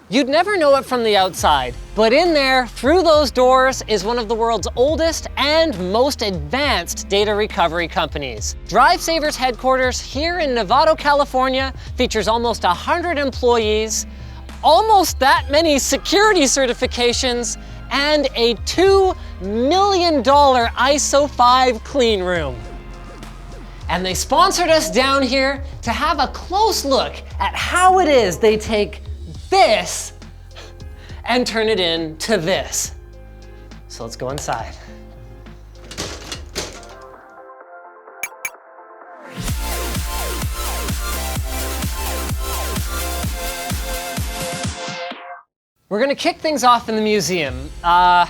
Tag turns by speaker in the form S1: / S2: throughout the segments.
S1: You'd never know it from the outside, but in there, through those doors, is one of the world's oldest and most advanced data recovery companies. DriveSavers headquarters here in Novato, California, features almost 100 employees, almost that many security certifications, and a $2 million ISO 5 clean room. And they sponsored us down here to have a close look at how it is they take this and turn it into this. So let's go inside. We're gonna kick things off in the museum, as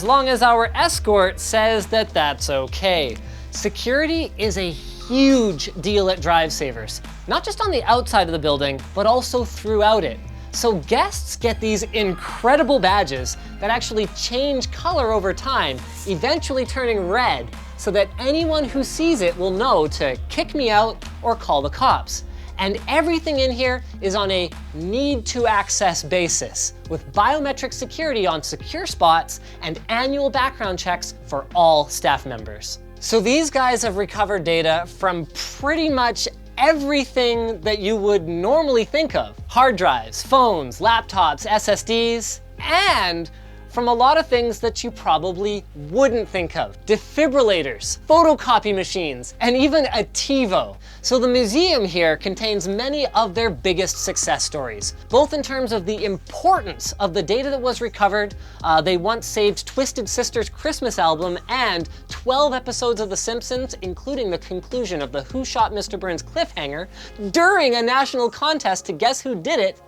S1: long as our escort says that that's okay. Security is a huge deal at DriveSavers, not just on the outside of the building, but also throughout it. So guests get these incredible badges that actually change color over time, eventually turning red, so that anyone who sees it will know to kick me out or call the cops. And everything in here is on a need-to-access basis, with biometric security on secure spots and annual background checks for all staff members. So these guys have recovered data from pretty much everything that you would normally think of. Hard drives, phones, laptops, SSDs, and from a lot of things that you probably wouldn't think of. Defibrillators, photocopy machines, and even a TiVo. So the museum here contains many of their biggest success stories, both in terms of the importance of the data that was recovered. They once saved Twisted Sister's Christmas album and 12 episodes of The Simpsons, including the conclusion of the Who Shot Mr. Burns cliffhanger during a national contest to guess who did it,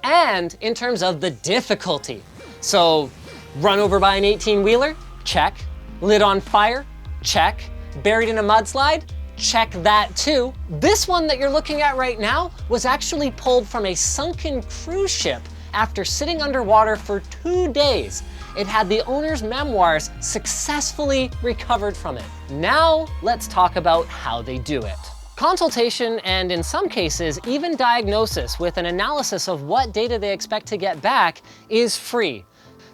S1: and in terms of the difficulty. So, run over by an 18-wheeler? Check. Lit on fire? Check. Buried in a mudslide? Check that too. This one that you're looking at right now was actually pulled from a sunken cruise ship after sitting underwater for 2 days. It had the owner's memoirs successfully recovered from it. Now, let's talk about how they do it. Consultation and, in some cases, even diagnosis with an analysis of what data they expect to get back is free.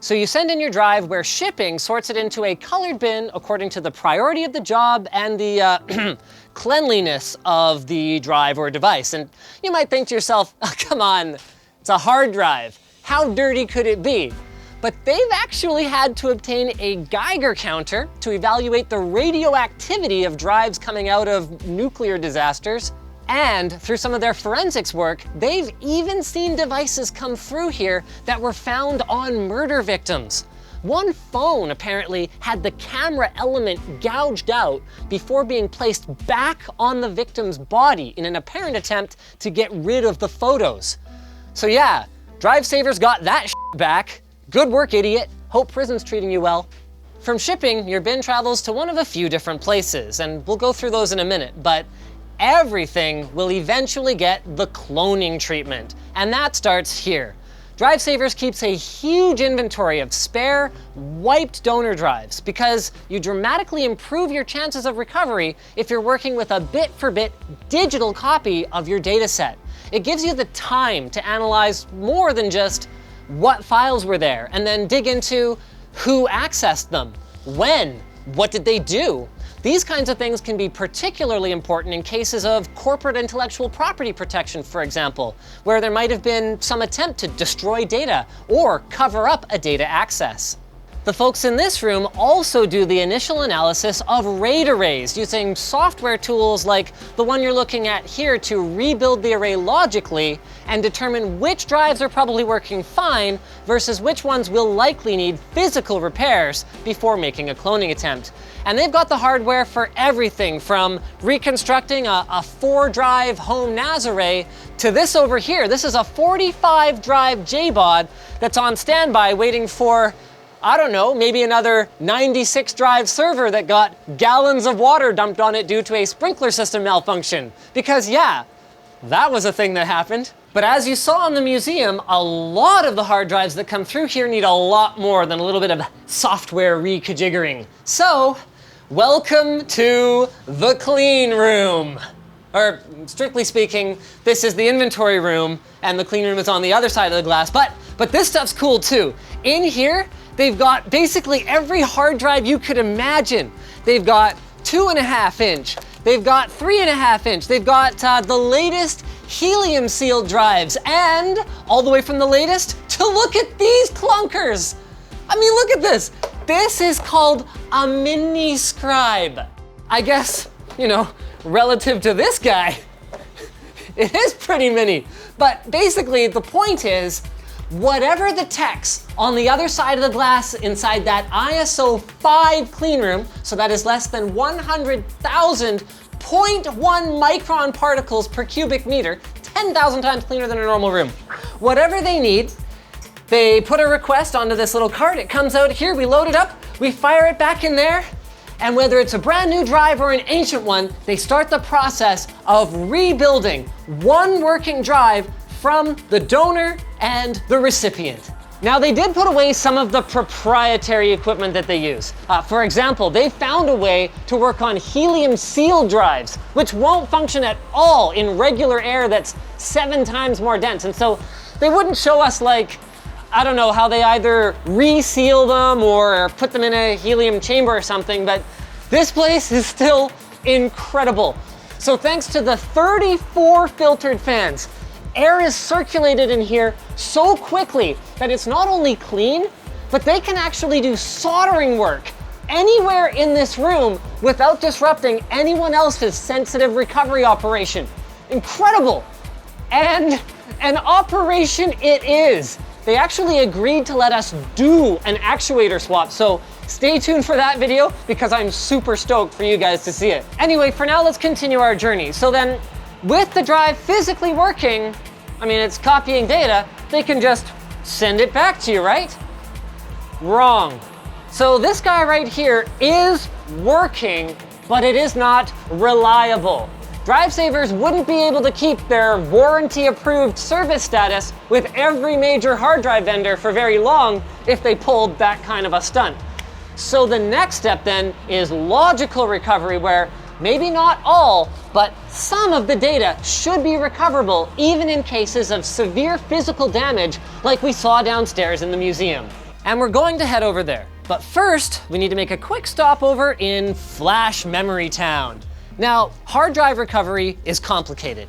S1: So you send in your drive where shipping sorts it into a colored bin according to the priority of the job and the cleanliness of the drive or device. And you might think to yourself, oh, come on, it's a hard drive. How dirty could it be? But they've actually had to obtain a Geiger counter to evaluate the radioactivity of drives coming out of nuclear disasters. And through some of their forensics work, they've even seen devices come through here that were found on murder victims. One phone apparently had the camera element gouged out before being placed back on the victim's body in an apparent attempt to get rid of the photos. So yeah, DriveSavers got that back. Good work, idiot. Hope prison's treating you well. From shipping, your bin travels to one of a few different places, and we'll go through those in a minute, but everything will eventually get the cloning treatment, and that starts here. DriveSavers keeps a huge inventory of spare, wiped donor drives because you dramatically improve your chances of recovery if you're working with a bit-for-bit digital copy of your data set. It gives you the time to analyze more than just what files were there, and then dig into who accessed them, when, what did they do. These kinds of things can be particularly important in cases of corporate intellectual property protection, for example, where there might have been some attempt to destroy data or cover up a data access. The folks in this room also do the initial analysis of RAID arrays using software tools like the one you're looking at here to rebuild the array logically and determine which drives are probably working fine versus which ones will likely need physical repairs before making a cloning attempt. And they've got the hardware for everything from reconstructing a 4-drive home NAS array to this over here. This is a 45-drive JBOD that's on standby waiting for, I don't know, maybe another 96-drive server that got gallons of water dumped on it due to a sprinkler system malfunction. Because yeah, that was a thing that happened. But as you saw in the museum, a lot of the hard drives that come through here need a lot more than a little bit of software reconfiguring. So, welcome to the clean room. Or strictly speaking, this is the inventory room and the clean room is on the other side of the glass, but this stuff's cool too. In here, they've got basically every hard drive you could imagine. They've got 2.5 inch, they've got 3.5 inch, they've got the latest helium sealed drives, and all the way from the latest to look at these clunkers. I mean, look at this. This is called a mini scribe. I guess, you know, relative to this guy, it is pretty mini. But basically the point is, whatever the text on the other side of the glass inside that ISO 5 clean room, so that is less than 100,000 0.1 micron particles per cubic meter, 10,000 times cleaner than a normal room. Whatever they need, they put a request onto this little cart, it comes out here, we load it up, we fire it back in there, and whether it's a brand new drive or an ancient one, they start the process of rebuilding one working drive from the donor and the recipient. Now, they did put away some of the proprietary equipment that they use. For example, they found a way to work on helium sealed drives, which won't function at all in regular air that's 7 times more dense. And so they wouldn't show us, like, I don't know, how they either reseal them or put them in a helium chamber or something, but this place is still incredible. So thanks to the 34 filtered fans, air is circulated in here so quickly that it's not only clean, but they can actually do soldering work anywhere in this room without disrupting anyone else's sensitive recovery operation. Incredible. And an operation it is. They actually agreed to let us do an actuator swap, so stay tuned for that video because I'm super stoked for you guys to see it. Anyway, for now, let's continue our journey. So then, with the drive physically working, I mean, it's copying data, they can just send it back to you, right? Wrong. So this guy right here is working, but it is not reliable. DriveSavers wouldn't be able to keep their warranty-approved service status with every major hard drive vendor for very long if they pulled that kind of a stunt. So the next step then is logical recovery, where maybe not all, but some of the data should be recoverable even in cases of severe physical damage like we saw downstairs in the museum. And we're going to head over there. But first, we need to make a quick stopover in Flash Memory Town. Now, hard drive recovery is complicated.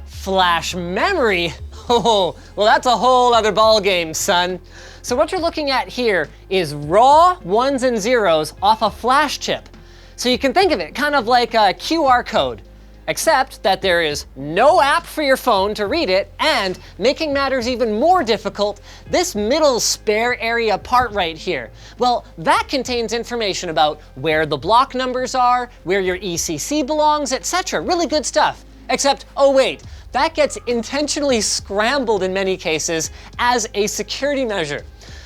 S1: Flash memory? Oh, well, that's a whole other ball game, son. So what you're looking at here is raw ones and zeros off a flash chip. So you can think of it kind of like a QR code, except that there is no app for your phone to read it, and making matters even more difficult, this middle spare area part right here, well, that contains information about where the block numbers are, where your ECC belongs, etc. Really good stuff. Except, oh wait, that gets intentionally scrambled in many cases as a security measure.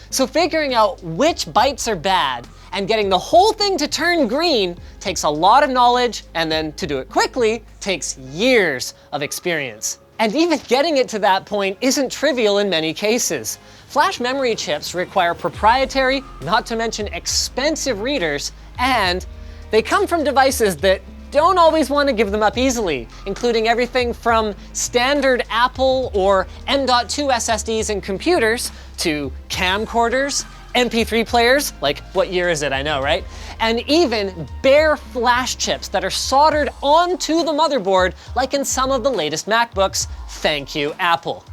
S1: So figuring out which bytes are bad and getting the whole thing to turn green takes a lot of knowledge, and then to do it quickly takes years of experience. And even getting it to that point isn't trivial in many cases. Flash memory chips require proprietary, not to mention expensive readers, and they come from devices that don't always want to give them up easily, including everything from standard Apple or M.2 SSDs in computers to camcorders, MP3 players, like what year is it, I know, right? And even bare flash chips that are soldered onto the motherboard, like in some of the latest MacBooks. Thank you, Apple.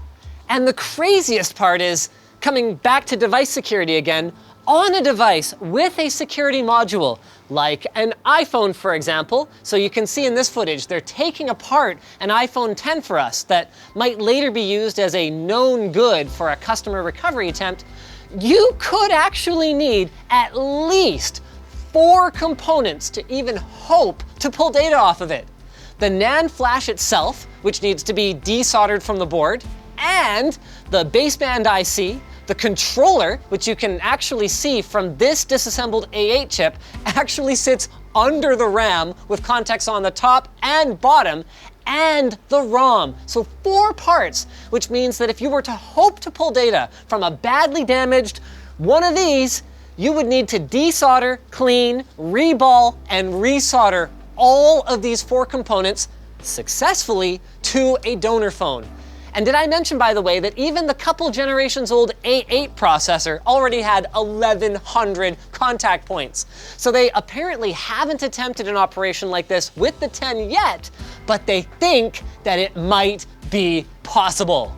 S1: And the craziest part is, coming back to device security again, on a device with a security module, like an iPhone, for example. So you can see in this footage, they're taking apart an iPhone 10 for us that might later be used as a known good for a customer recovery attempt. You could actually need at least 4 components to even hope to pull data off of it. The NAND flash itself, which needs to be desoldered from the board, and the baseband IC, the controller, which you can actually see from this disassembled A8 chip, actually sits under the RAM with contacts on the top and bottom, and the ROM. So 4 parts, which means that if you were to hope to pull data from a badly damaged one of these, you would need to desolder, clean, reball, and resolder all of these 4 components successfully to a donor phone. And did I mention, by the way, that even the couple generations old A8 processor already had 1,100 contact points. So they apparently haven't attempted an operation like this with the 10 yet, but they think that it might be possible.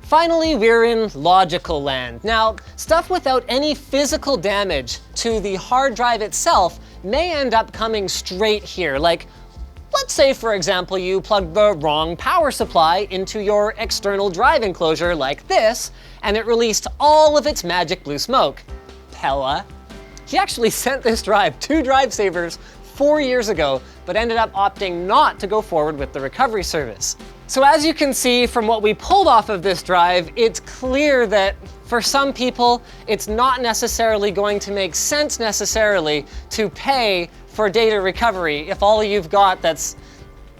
S1: Finally, we're in logical land. Now, stuff without any physical damage to the hard drive itself may end up coming straight here. Like, let's say, for example, you plugged the wrong power supply into your external drive enclosure like this, and it released all of its magic blue smoke. Pella. He actually sent this drive to DriveSavers 4 years ago, but ended up opting not to go forward with the recovery service. So as you can see from what we pulled off of this drive, it's clear that for some people, it's not necessarily going to make sense necessarily to pay for data recovery if all you've got that's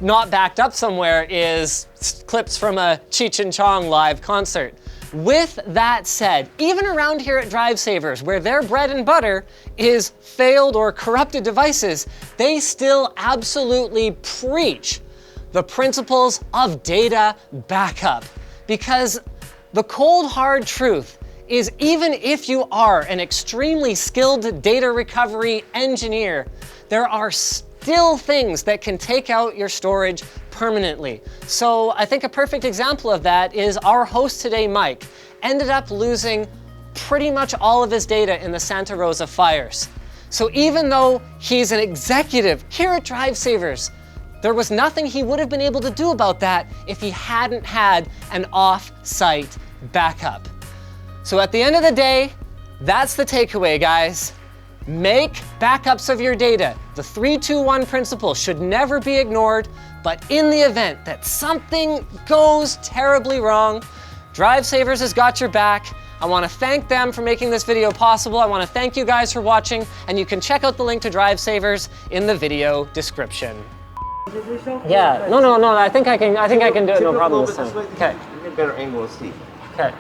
S1: not backed up somewhere is clips from a Cheech and Chong live concert. With that said, even around here at DriveSavers, where their bread and butter is failed or corrupted devices, they still absolutely preach the principles of data backup. Because the cold hard truth is, even if you are an extremely skilled data recovery engineer, there are still things that can take out your storage permanently. So I think a perfect example of that is our host today, Mike, ended up losing pretty much all of his data in the Santa Rosa fires. So even though he's an executive here at DriveSavers, there was nothing he would have been able to do about that if he hadn't had an off-site backup. So at the end of the day, that's the takeaway, guys. Make backups of your data. The 3-2-1 principle should never be ignored, but in the event that something goes terribly wrong, DriveSavers has got your back. I want to thank them for making this video possible. I want to thank you guys for watching, and you can check out the link to DriveSavers in the video description. Yeah, no, I think I can do it, no problem this time. Okay.
S2: You get better angle to see.
S1: Okay.